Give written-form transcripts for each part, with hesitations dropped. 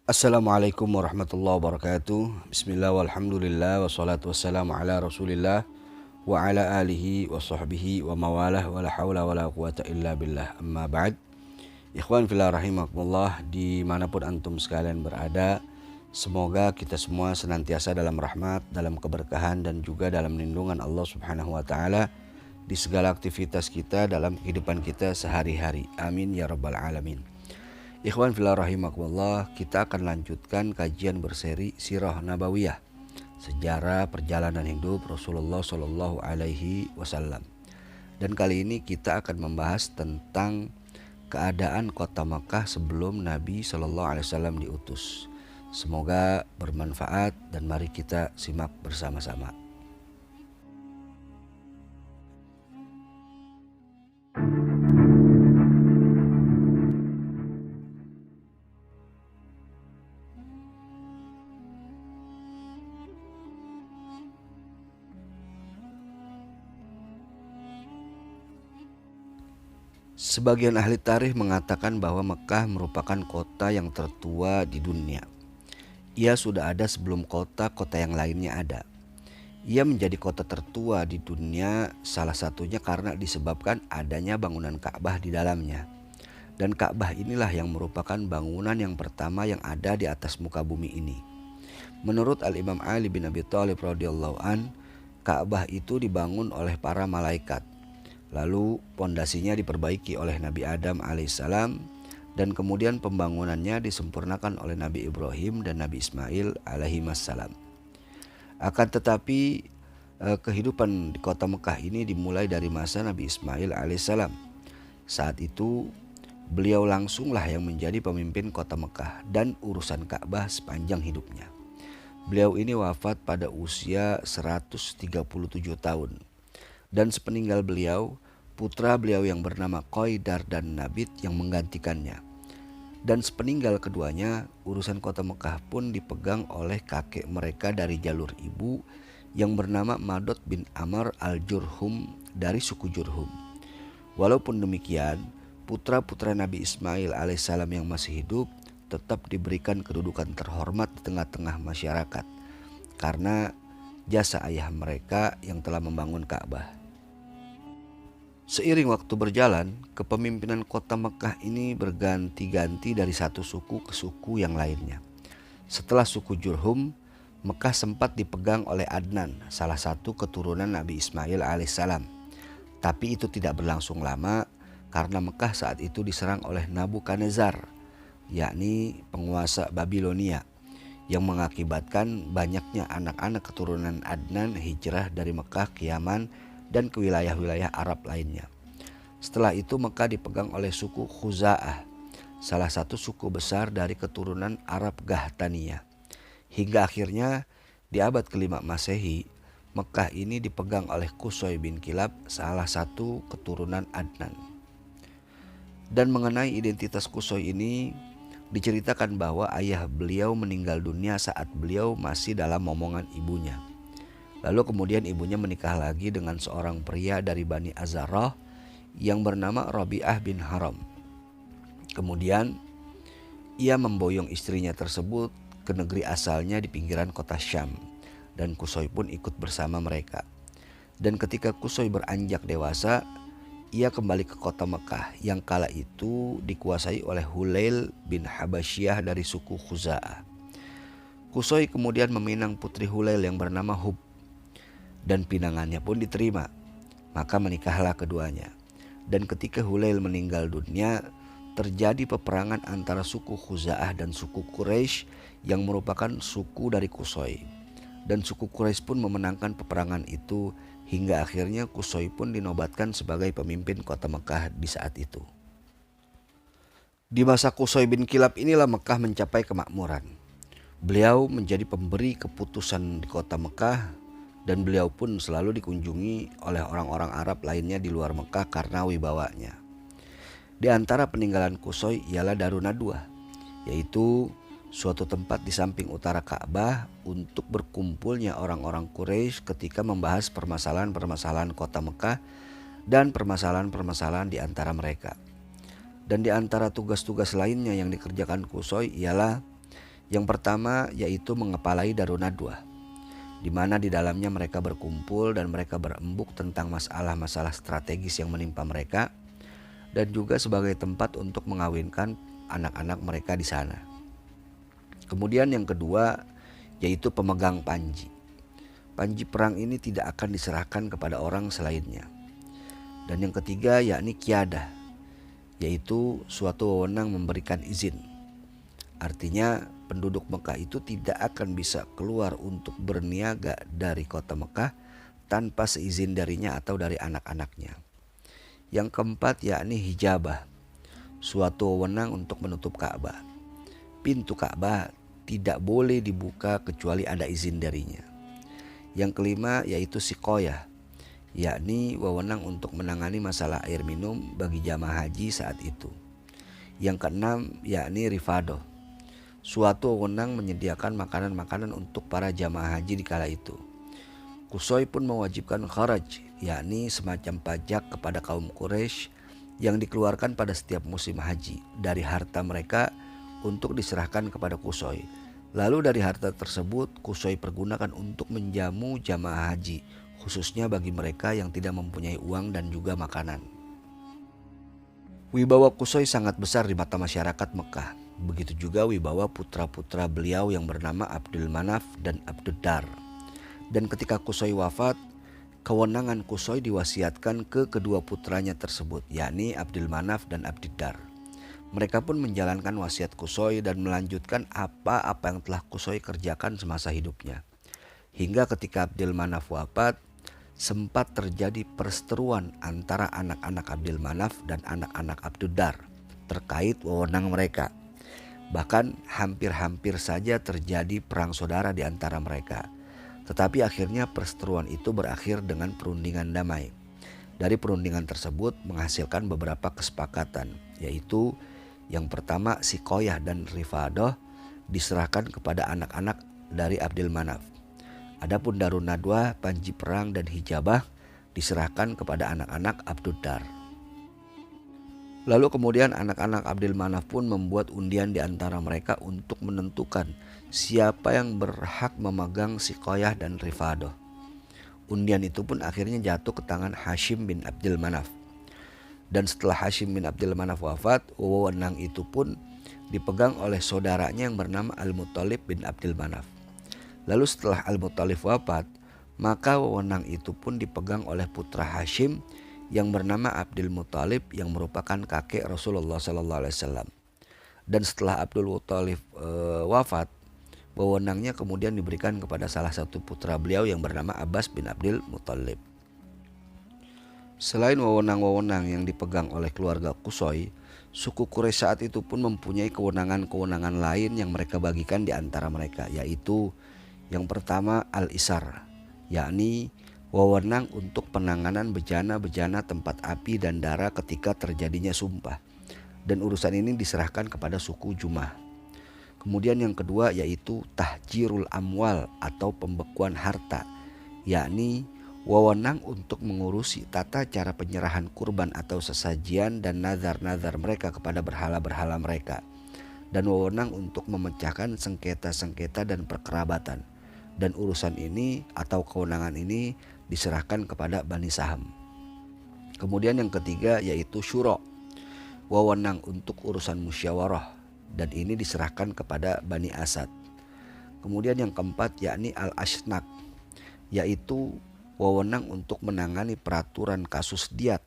Assalamualaikum warahmatullahi wabarakatuh. Bismillah walhamdulillah wassalatu wassalamu ala rasulillah wa ala alihi wa sahbihi wa mawalah wa la hawla wa la quwata illa billah, amma ba'd. Ikhwan fillah rahimakumullah, dimanapun antum sekalian berada, semoga kita semua senantiasa dalam rahmat, dalam keberkahan dan juga dalam lindungan Allah subhanahu wa ta'ala di segala aktivitas kita dalam kehidupan kita sehari-hari. Amin ya rabbal alamin. Ikhwan fillah rahimakumullah, kita akan lanjutkan kajian berseri Sirah Nabawiyah, sejarah perjalanan hidup Rasulullah Shallallahu Alaihi Wasallam. Dan kali ini kita akan membahas tentang keadaan kota Makkah sebelum Nabi Shallallahu Alaihi Wasallam diutus. Semoga bermanfaat dan mari kita simak bersama-sama. Sebagian ahli tarikh mengatakan bahwa Mekah merupakan kota yang tertua di dunia. Ia sudah ada sebelum kota-kota yang lainnya ada. Ia menjadi kota tertua di dunia salah satunya karena disebabkan adanya bangunan Ka'bah di dalamnya. Dan Ka'bah inilah yang merupakan bangunan yang pertama yang ada di atas muka bumi ini. Menurut Al-Imam Ali bin Abi Thalib radhiyallahu an, Ka'bah itu dibangun oleh para malaikat. Lalu pondasinya diperbaiki oleh Nabi Adam alaihissalam dan kemudian pembangunannya disempurnakan oleh Nabi Ibrahim dan Nabi Ismail alaihissalam. Akan tetapi kehidupan di kota Mekah ini dimulai dari masa Nabi Ismail alaihissalam. Saat itu beliau langsunglah yang menjadi pemimpin kota Mekah dan urusan Ka'bah sepanjang hidupnya. Beliau ini wafat pada usia 137 tahun. Dan sepeninggal beliau, putra beliau yang bernama Qaidar dan Nabit yang menggantikannya. Dan sepeninggal keduanya, urusan kota Mekah pun dipegang oleh kakek mereka dari jalur ibu yang bernama Madot bin Amr al-Jurhum dari suku Jurhum. Walaupun demikian, putra-putra Nabi Ismail alaihissalam yang masih hidup tetap diberikan kedudukan terhormat di tengah-tengah masyarakat karena jasa ayah mereka yang telah membangun Ka'bah. Seiring waktu berjalan, kepemimpinan kota Mekah ini berganti-ganti dari satu suku ke suku yang lainnya. Setelah suku Jurhum, Mekah sempat dipegang oleh Adnan, salah satu keturunan Nabi Ismail alaihissalam. Tapi itu tidak berlangsung lama karena Mekah saat itu diserang oleh Nabukadnezar, yakni penguasa Babilonia, yang mengakibatkan banyaknya anak-anak keturunan Adnan hijrah dari Mekah ke Yaman dan ke wilayah-wilayah Arab lainnya. Setelah itu Mekah dipegang oleh suku Khuza'ah, salah satu suku besar dari keturunan Arab Gahtaniyah. Hingga akhirnya di abad ke-5 Masehi, Mekah ini dipegang oleh Qusay bin Kilab, salah satu keturunan Adnan. Dan mengenai identitas Qusay ini, diceritakan bahwa ayah beliau meninggal dunia saat beliau masih dalam momongan ibunya. Lalu kemudian ibunya menikah lagi dengan seorang pria dari Bani Azarah yang bernama Rabi'ah bin Haram. Kemudian ia memboyong istrinya tersebut ke negeri asalnya di pinggiran kota Syam, dan Qusay pun ikut bersama mereka. Dan ketika Qusay beranjak dewasa, ia kembali ke kota Mekah yang kala itu dikuasai oleh Hulail bin Habasyah dari suku Khuza'ah. Qusay kemudian meminang putri Hulail yang bernama Hub, dan pinangannya pun diterima. Maka menikahlah keduanya. Dan ketika Hulail meninggal dunia, terjadi peperangan antara suku Khuza'ah dan suku Quraisy yang merupakan suku dari Qusay. Dan suku Quraisy pun memenangkan peperangan itu hingga akhirnya Qusay pun dinobatkan sebagai pemimpin kota Mekah di saat itu. Di masa Qusay bin Kilab inilah Mekah mencapai kemakmuran. Beliau menjadi pemberi keputusan di kota Mekah, dan beliau pun selalu dikunjungi oleh orang-orang Arab lainnya di luar Mekah karena wibawanya. Di antara peninggalan Qusay ialah Darun Nadwa, yaitu suatu tempat di samping utara Ka'bah untuk berkumpulnya orang-orang Quraisy ketika membahas permasalahan-permasalahan kota Mekah dan permasalahan-permasalahan di antara mereka. Dan di antara tugas-tugas lainnya yang dikerjakan Qusay ialah Yang pertama yaitu mengepalai Darun Nadwa, di mana di dalamnya mereka berkumpul dan mereka berembuk tentang masalah-masalah strategis yang menimpa mereka, dan juga sebagai tempat untuk mengawinkan anak-anak mereka di sana. Kemudian yang kedua yaitu pemegang panji. Panji perang ini tidak akan diserahkan kepada orang selainnya. Dan yang ketiga yakni qiyadah, yaitu suatu wewenang memberikan izin. Artinya penduduk Mekah itu tidak akan bisa keluar untuk berniaga dari kota Mekah tanpa seizin darinya atau dari anak-anaknya. Yang keempat yakni hijabah, suatu wewenang untuk menutup Ka'bah. Pintu Ka'bah tidak boleh dibuka kecuali ada izin darinya. Yang kelima yaitu siqoyah, yakni wewenang untuk menangani masalah air minum bagi jamaah haji saat itu. Yang keenam yakni rifadoh, suatu wewenang menyediakan makanan-makanan untuk para jamaah haji di kala itu. Qusay pun mewajibkan kharaj, yakni semacam pajak kepada kaum Quraisy yang dikeluarkan pada setiap musim haji dari harta mereka untuk diserahkan kepada Qusay. Lalu dari harta tersebut Qusay pergunakan untuk menjamu jamaah haji, khususnya bagi mereka yang tidak mempunyai uang dan juga makanan. Wibawa Qusay sangat besar di mata masyarakat Mekah. Begitu juga wibawa putra-putra beliau yang bernama Abdul Manaf dan Abdud Dar. Dan ketika Qusay wafat, kewenangan Qusay diwasiatkan ke kedua putranya tersebut, yakni Abdul Manaf dan Abdud Dar. Mereka pun menjalankan wasiat Qusay dan melanjutkan apa-apa yang telah Qusay kerjakan semasa hidupnya. Hingga ketika Abdul Manaf wafat, sempat terjadi perseteruan antara anak-anak Abdul Manaf dan anak-anak Abdud Dar terkait wewenang mereka. Bahkan hampir-hampir saja terjadi perang saudara di antara mereka. Tetapi akhirnya perseteruan itu berakhir dengan perundingan damai. Dari perundingan tersebut menghasilkan beberapa kesepakatan, yaitu yang pertama siqoyah dan rifadoh diserahkan kepada anak-anak dari Abdul Manaf. Adapun Darun Nadwa, panji perang dan hijabah diserahkan kepada anak-anak Abdud Dar. Lalu kemudian anak-anak Abdul Manaf pun membuat undian di antara mereka untuk menentukan siapa yang berhak memegang siqoyah dan rifadoh. Undian itu pun akhirnya jatuh ke tangan Hashim bin Abdul Manaf. Dan setelah Hashim bin Abdul Manaf wafat, wewenang itu pun dipegang oleh saudaranya yang bernama Al-Muttalib bin Abdul Manaf. Lalu setelah Al-Muttalib wafat, maka wewenang itu pun dipegang oleh putra Hashim yang bernama Abdul Muttalib yang merupakan kakek Rasulullah SAW. Dan setelah Abdul Muttalib wafat, wewenangnya kemudian diberikan kepada salah satu putra beliau yang bernama Abbas bin Abdul Muttalib. Selain wewenang-wewenang yang dipegang oleh keluarga Qusay, suku Quraisy saat itu pun mempunyai kewenangan-kewenangan lain yang mereka bagikan di antara mereka, yaitu yang pertama al-isar, yakni wewenang untuk penanganan bejana-bejana tempat api dan darah ketika terjadinya sumpah. Dan urusan ini diserahkan kepada suku Jumah. Kemudian yang kedua yaitu tahjirul amwal atau pembekuan harta, yakni wewenang untuk mengurusi tata cara penyerahan kurban atau sesajian dan nazar-nazar mereka kepada berhala-berhala mereka, dan wewenang untuk memecahkan sengketa-sengketa dan perkerabatan. Dan urusan ini atau kewenangan ini diserahkan kepada Bani Saham. Kemudian yang ketiga yaitu syuro, wewenang untuk urusan musyawarah, dan ini diserahkan kepada Bani Asad. Kemudian yang keempat yakni al-ashnak, yaitu wewenang untuk menangani peraturan kasus diat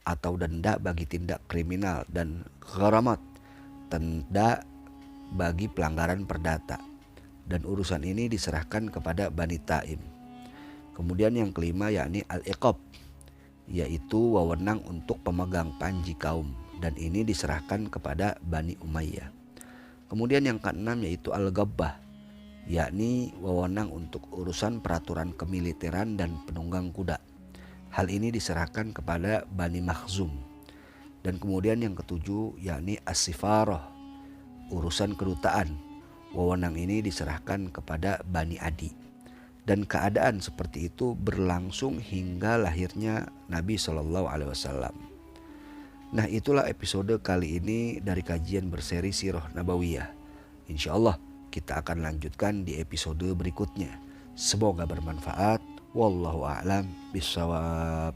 atau denda bagi tindak kriminal, dan gharamat, denda bagi pelanggaran perdata. Dan urusan ini diserahkan kepada Bani Taim. Kemudian yang kelima yakni al-iqab, yaitu wewenang untuk pemegang panji kaum, dan ini diserahkan kepada Bani Umayyah. Kemudian yang keenam yaitu al-gabbah, yakni wewenang untuk urusan peraturan kemiliteran dan penunggang kuda. Hal ini diserahkan kepada Bani Makhzum. Dan kemudian yang ketujuh yakni as-sifarah, urusan kedutaan. Wewenang ini diserahkan kepada Bani Adi. Dan keadaan seperti itu berlangsung hingga lahirnya Nabi SAW. Nah, itulah episode kali ini dari kajian berseri Sirah Nabawiyah. Insya Allah kita akan lanjutkan di episode berikutnya. Semoga bermanfaat. Wallahu a'lam bishawab.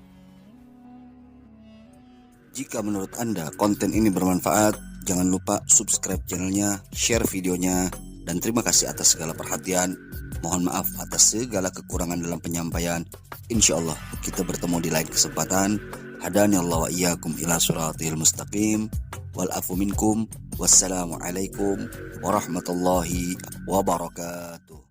Jika menurut Anda konten ini bermanfaat, jangan lupa subscribe channelnya, share videonya, dan terima kasih atas segala perhatian. Mohon maaf atas segala kekurangan dalam penyampaian. Insya Allah kita bertemu di lain kesempatan. Hadani Allah wa iyyakum ila siratil mustaqim. Wal afu minkum. Wassalamualaikum warahmatullahi wabarakatuh.